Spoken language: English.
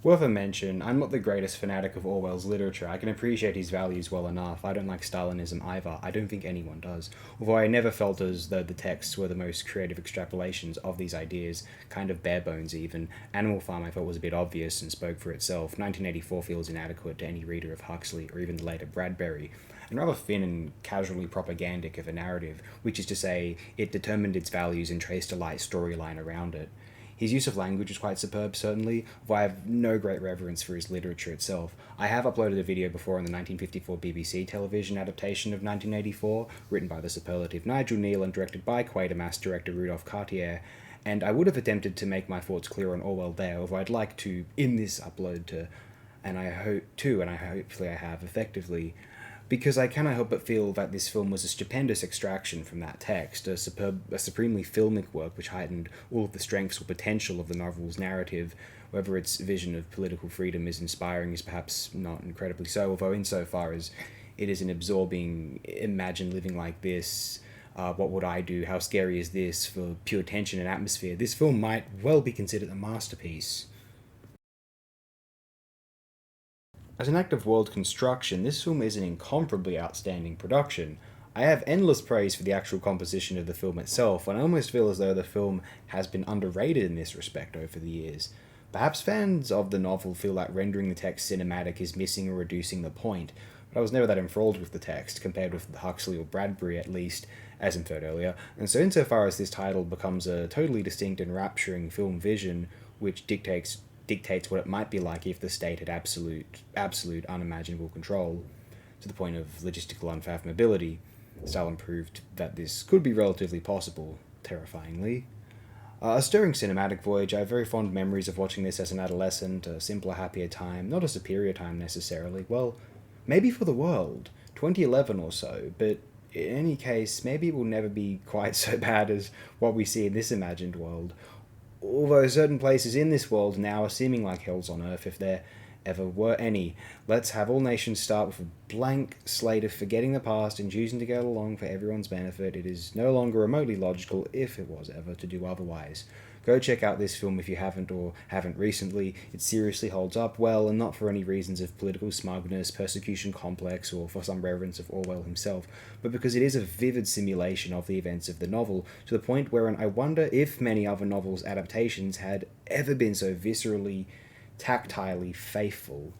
Worth a mention, I'm not the greatest fanatic of Orwell's literature. I can appreciate his values well enough. I don't like Stalinism either. I don't think anyone does. Although I never felt as though the texts were the most creative extrapolations of these ideas, kind of bare bones even. Animal Farm I felt was a bit obvious and spoke for itself. 1984 feels inadequate to any reader of Huxley or even the later Bradbury, and rather thin and casually propagandic of a narrative, which is to say, it determined its values and traced a light storyline around it. His use of language is quite superb, certainly, though I have no great reverence for his literature itself. I have uploaded a video before on the 1954 BBC television adaptation of 1984, written by the superlative Nigel Neal and directed by Quatermass director Rudolph Cartier, and I would have attempted to make my thoughts clear on Orwell there, although I'd like to, in this upload, and I hopefully I have effectively, because I cannot help but feel that this film was a stupendous extraction from that text, a supremely filmic work which heightened all of the strengths or potential of the novel's narrative. Whether its vision of political freedom is inspiring is perhaps not incredibly so, although insofar as it is an absorbing, imagine living like this, what would I do, how scary is this, for pure tension and atmosphere, this film might well be considered a masterpiece. As an act of world construction, this film is an incomparably outstanding production. I have endless praise for the actual composition of the film itself, and I almost feel as though the film has been underrated in this respect over the years. Perhaps fans of the novel feel like rendering the text cinematic is missing or reducing the point, but I was never that enthralled with the text, compared with Huxley or Bradbury at least, as inferred earlier, and so insofar as this title becomes a totally distinct and rapturing film vision, which dictates what it might be like if the state had absolute unimaginable control, to the point of logistical unfathomability. Stalin proved that this could be relatively possible, terrifyingly. A stirring cinematic voyage. I have very fond memories of watching this as an adolescent, a simpler, happier time, not a superior time necessarily. Well, maybe for the world, 2011 or so, but in any case, maybe it will never be quite so bad as what we see in this imagined world. Although certain places in this world now are seeming like hells on earth, if there ever were any. Let's have all nations start with a blank slate of forgetting the past and choosing to get along for everyone's benefit. It is no longer remotely logical, if it was ever, to do otherwise. Go check out this film if you haven't or haven't recently. It seriously holds up well, and not for any reasons of political smugness, persecution complex, or for some reverence of Orwell himself, but because it is a vivid simulation of the events of the novel, to the point wherein I wonder if many other novels' adaptations had ever been so viscerally, tactilely faithful.